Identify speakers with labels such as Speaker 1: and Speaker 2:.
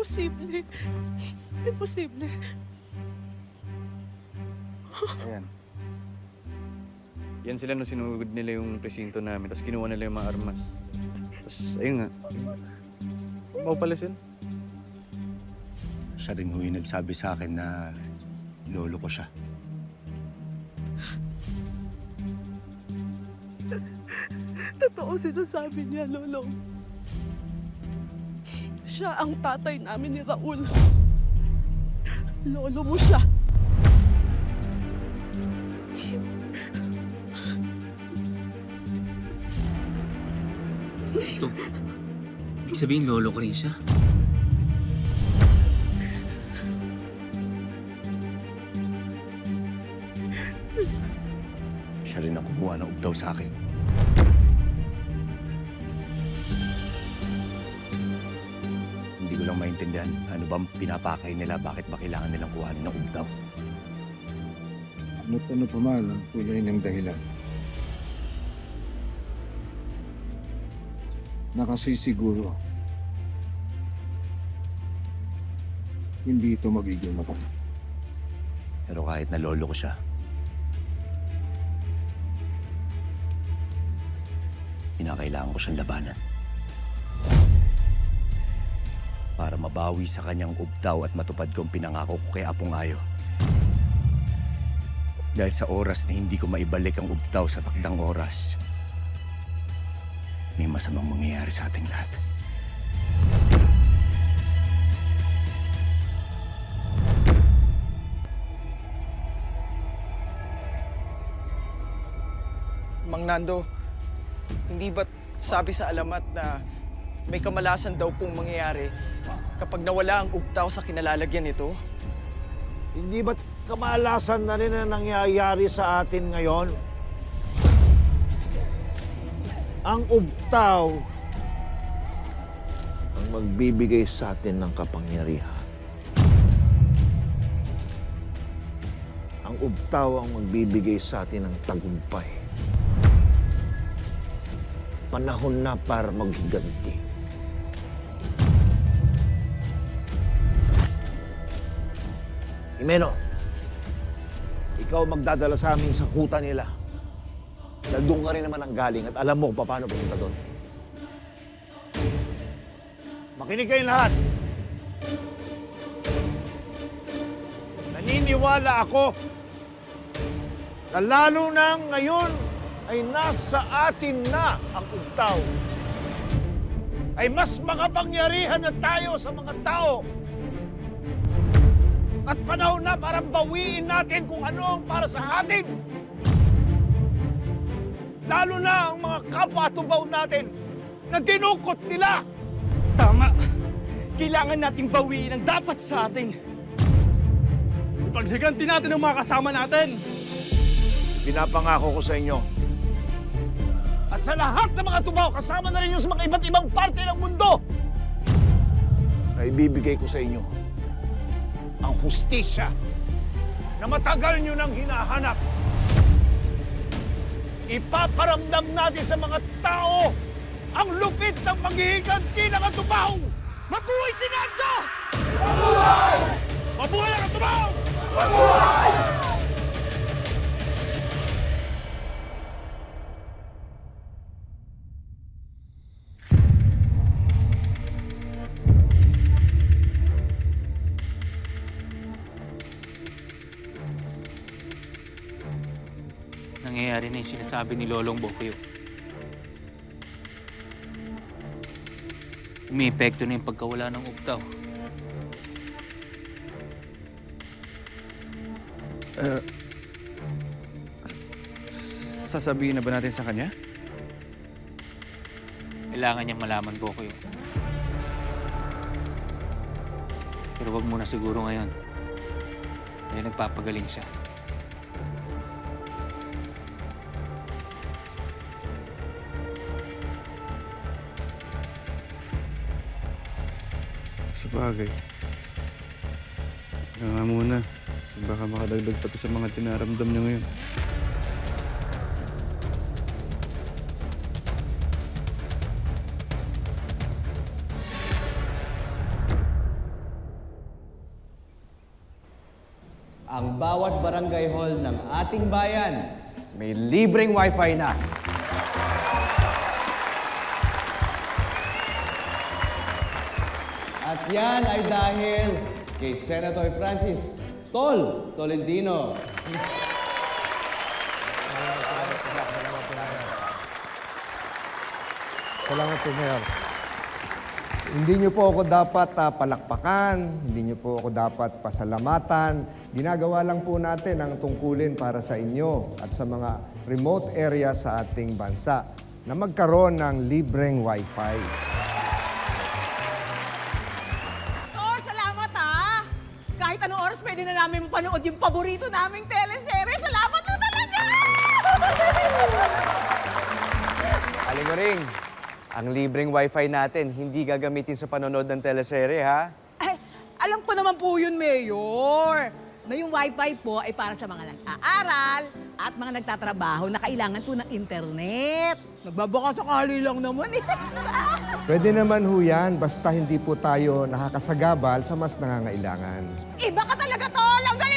Speaker 1: Imposible. Imposible.
Speaker 2: Ayan. Yan sila nung sinugod nila yung presinto namin, tapos kinuha nila yung mga armas. Tapos, ayun nga. Mau pala sila.
Speaker 3: Siya rin ho yung nagsabi sa akin na lolo ko siya.
Speaker 1: Totoo sinasabi niya, Lolo. Siya ang tatay namin ni Raul. Lolo mo siya.
Speaker 4: Ito, ibig sabihin lolo ko rin siya.
Speaker 3: Siya rin ang kumuha ng ubdaw sa akin. Hindi ko lang maintindihan ano bang pinapakay nila, bakit ba kailangan nilang kuhanin ng ubdaw.
Speaker 5: Ano pa man ang tunay ng dahilan. Nakasisiguro, hindi ito magiging matagal.
Speaker 3: Pero kahit na lolo ko siya, kinakailangan ko siyang labanan. Para mabawi sa kanyang ubdaw at matupad ko ang pinangako ko kay Apong Ayo. Dahil sa oras na hindi ko maibalik ang ubdaw sa takdang oras, may masamang mangyayari sa ating lahat.
Speaker 6: Mang Nando, hindi ba't sabi sa alamat na may kamalasan daw pong mangyayari kapag nawala ang ubtaw sa kinalalagyan nito?
Speaker 7: Hindi ba't kamalasan na rin ang nangyayari sa atin ngayon? Ang ubtaw ang magbibigay sa atin ng kapangyarihan. Ang ubtaw ang magbibigay sa atin ng tagumpay. Panahon na para maghiganti. Jimeno, ikaw magdadala sa amin sa kuta nila. Dahil doon ka rin naman ang galing at alam mo kung paano pumunta doon. Makinig kayong lahat. Naniniwala ako na lalo na ngayon ay nasa atin na ang ubtaw. Ay mas makapangyarihan na tayo sa mga tao. At panahon na para bawiin natin kung ano ang para sa atin. Lalo na ang mga kapwa-tubaw natin na dinukot nila.
Speaker 6: Tama! Kailangan nating bawiin ang dapat sa atin.
Speaker 8: Ipaghiganti natin ang mga kasama natin.
Speaker 7: Pinapangako ko sa inyo. At sa lahat ng mga tubaw, kasama na rin yung sa mga iba't ibang parte ng mundo, na ibibigay ko sa inyo ang hustisya na matagal nyo nang hinahanap. Ipaparamdam natin sa mga tao ang lupit ng paghihiganti ng katubaw! Mabuhay si Nando! Mabuhay! Mabuhay ang katubaw! Mabuhay!
Speaker 4: Nangyayari na yung sinasabi ni Lolong Bokyo. Umiepekto na yung pagkawala ng ubtaw.
Speaker 2: Sasabihin na ba natin sa kanya?
Speaker 4: Kailangan niyang malaman, Bokyo. Pero wag muna siguro ngayon. Dahil nagpapagaling siya.
Speaker 2: Sabagay. Kaya nga muna. Baka makadagdag pa to sa mga tinaramdam niya ngayon.
Speaker 9: ang bawat barangay hall ng ating bayan may libreng wifi na. At yan ay dahil kay Senator Francis Tolentino.
Speaker 10: Salamat po, Mayor. Hindi niyo po ako dapat palakpakan, hindi niyo po ako dapat pasalamatan. Ginagawa lang po natin ang tungkulin para sa inyo at sa mga remote area sa ating bansa na magkaroon ng libreng wifi.
Speaker 1: Oh, salamat ha! Kahit anong oras pwede na namin mapanood yung paborito naming teleserye. Salamat mo talaga!
Speaker 11: Aling mo ring, ang libreng wifi natin hindi gagamitin sa panonood ng teleserye, ha?
Speaker 1: Ay, alam ko naman po yun, Mayor. Na yung wifi po ay para sa mga nag-aaral at mga nagtatrabaho na kailangan po ng internet. Nagbabaka sakali lang naman eh.
Speaker 10: Pwede naman ho yan, basta hindi po tayo nakakasagabal sa mas nangangailangan.
Speaker 1: Iba ka talaga, Tol! Ang galing